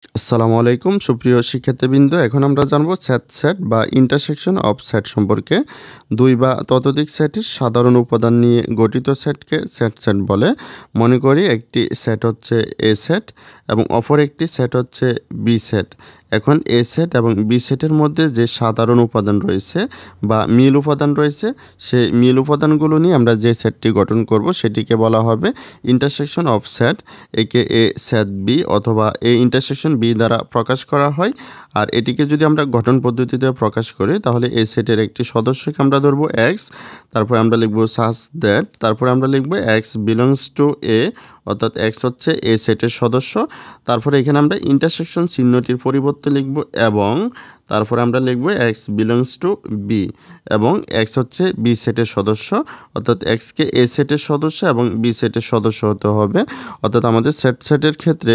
আসসালামু আলাইকুম সুপ্রিয় শিক্ষার্থীবৃন্দ। এখন আমরা জানবো সেট বা ইন্টারসেকশন অফ সেট সম্পর্কে। ২ বা ততোধিক সেটের সাধারণ উপাদান নিয়ে গঠিত সেটকে সেট বলে। মনে করি একটি সেট হচ্ছে এ সেট এবং অপর একটি সেট হচ্ছে বি সেট। এখন এ সেট এবং বি সেটের মধ্যে যে সাধারণ উপাদান রয়েছে বা মিল উপাদান রয়েছে, সেই মিল উপাদানগুলো নিয়ে আমরা যে সেটটি গঠন করব সেটিকে বলা হবে ইন্টারসেকশন অফ সেট, একে এ সেট বি অথবা এ ইন্টারসেকশন বি দ্বারা প্রকাশ করা হয়। আর এটিকে যদি আমরা গঠন পদ্ধতিতে প্রকাশ করি তাহলে এ সেটের একটি সদস্যকে আমরা ধরবো এক্স, তারপরে আমরা লিখব সাস দ্যাট, তারপরে আমরা লিখব এক্স বিলংস টু এ, অর্থাৎ এক্স হচ্ছে এ সেটের সদস্য। তারপরে এখানে আমরা ইন্টারসেকশন চিহ্নটির পরিবর্তে লিখব এবং, তারপরে আমরা লিখব এক্স বিলংস টু বি এবং এক্স হচ্ছে বি সেটের সদস্য, অর্থাৎ এক্সকে এ সেটের সদস্য এবং বি সেটের সদস্য হতে হবে। অর্থাৎ আমাদের সেটের ক্ষেত্রে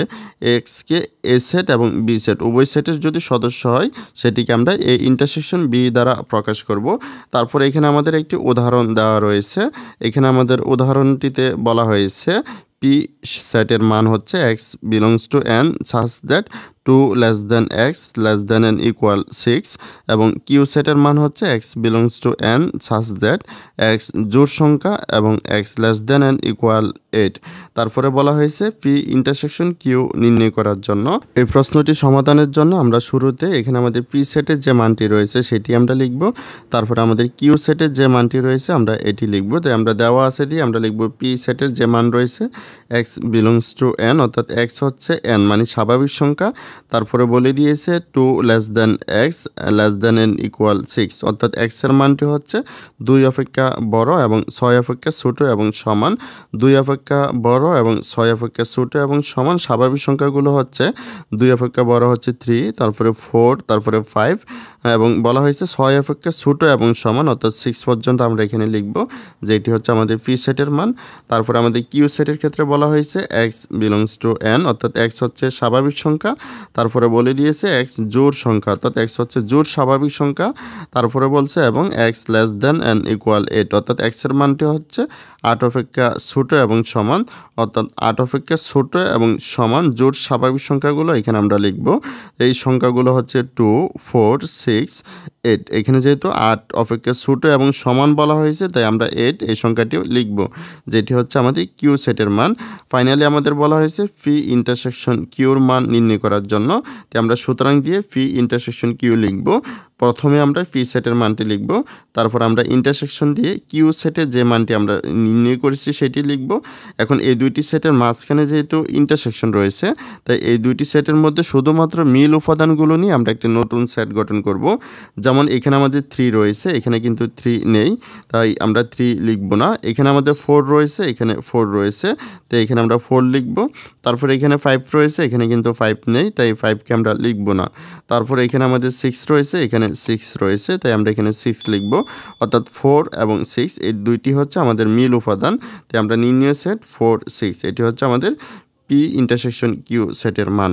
এক্সকে এ সেট এবং বি সেট উভয় সেটের যদি সদস্য হয় সেটিকে আমরা এ ইন্টারসেকশন বি দ্বারা প্রকাশ করব। তারপরে এখানে আমাদের একটি উদাহরণ দেওয়া রয়েছে। এখানে আমাদের উদাহরণটিতে বলা হয়েছে পি সেটের মান হচ্ছে x belongs to N such that 2 less than x less than n equal 6 এবং কিউ সেটের মান হচ্ছে x belongs to N such that x জোড় সংখ্যা এবং x less than n equal 8। তারপরে বলা হয়েছে পি ইন্টারসেকশন কিউ নির্ণয় করার জন্য। এই প্রশ্নটি সমাধানের জন্য আমরা শুরুতে এখানে আমাদের পি সেটের যে মানটি রয়েছে সেটি আমরা লিখব। তারপরে আমাদের কিউ সেটের যে মানটি রয়েছে আমরা এটি লিখব। তাই আমরা দেওয়া আছে দিয়ে আমরা লিখব পি সেটের যে মান রয়েছে এক্স বিলংস টু এন, অর্থাৎ এক্স হচ্ছে এন মানে স্বাভাবিক সংখ্যা। তারপরে বলে দিয়েছে 2 less than x less than n equal 6, অর্থাৎ এক্সের মানটি হচ্ছে 2 অপেক্ষা বড় এবং 6 অপেক্ষা ছোট এবং সমান। 2 অপেক্ষা বড় এবং 6 অপেক্ষা ছোট এবং সমান। স্বাভাবিক সংখ্যাগুলো হচ্ছে 2 অপেক্ষা বড় হচ্ছে 3, তারপরে 4, তারপরে 5 এবং বলা হয়েছে 6 অপেক্ষা ছোট এবং সমান, অর্থাৎ 6 পর্যন্ত আমরা এখানে লিখব, যেটি হচ্ছে আমাদের পি সেটের মান। তারপরে আমাদের কিউ সেটের ক্ষেত্রে বলা হয়েছে এক্স বিলংস টু এন, অর্থাৎ এক্স হচ্ছে স্বাভাবিক সংখ্যা। তারপরে বলে দিয়েছে এক্স জোড় সংখ্যা, অর্থাৎ এক্স হচ্ছে জোড় স্বাভাবিক সংখ্যা। তারপরে বলছে এবং x less than n equal 8, অর্থাৎ এক্সের মানটি হচ্ছে 8 অপেক্ষা ছোট এবং সমান, অর্থাৎ 8 অপেক্ষা ছোট এবং সমান জোড় স্বাভাবিক সংখ্যাগুলো এখানে আমরা লিখব। এই সংখ্যাগুলো হচ্ছে 2, 4, 6, 8। এখানে যেহেতু 8 অপেক্ষা ছোট এবং সমান বলা হয়েছে তাই আমরা 8 এই সংখ্যাটিও লিখব, যেটি হচ্ছে আমাদের কিউ সেটের মান। ফাইনালি আমাদের বলা হয়েছে পি ইন্টারসেকশন কিউর মান নির্ণয় করার জন্য। তাই আমরা সুতরাং দিয়ে পি ইন্টারসেকশন কিউ লিখব। প্রথমে আমরা পি সেটের মানটি লিখব, তারপর আমরা ইন্টারসেকশন দিয়ে কিউ সেটের যে মানটি আমরা নির্ণয় করেছি সেটি লিখব। এখন এই দুইটি সেটের মাঝখানে যেহেতু ইন্টারসেকশন রয়েছে তাই এই দুইটি সেটের মধ্যে শুধুমাত্র মিল উপাদানগুলো নিয়ে আমরা একটি নতুন সেট গঠন করব। যেমন এখানে আমাদের 3 রয়েছে, এখানে কিন্তু 3 নেই তাই আমরা 3 লিখব না। এখানে আমাদের 4 রয়েছে, এখানে 4 রয়েছে তাই এখানে আমরা 4 লিখব। তারপরে এখানে 5 রয়েছে, এখানে কিন্তু 5 নেই তাই 5কে আমরা লিখব না। তারপরে এখানে আমাদের 6 রয়েছে, এখানে 6 রয়েছে তাই আমরা এখানে 6 লিখব, অর্থাৎ 4 এবং 6 এই দুইটি হচ্ছে আমাদের মিল উপাদান। তাই আমরা নির্ণয় সেট 4, 6 এটি হচ্ছে আমাদের পি ইন্টারসেকশন কিউ সেটের মান।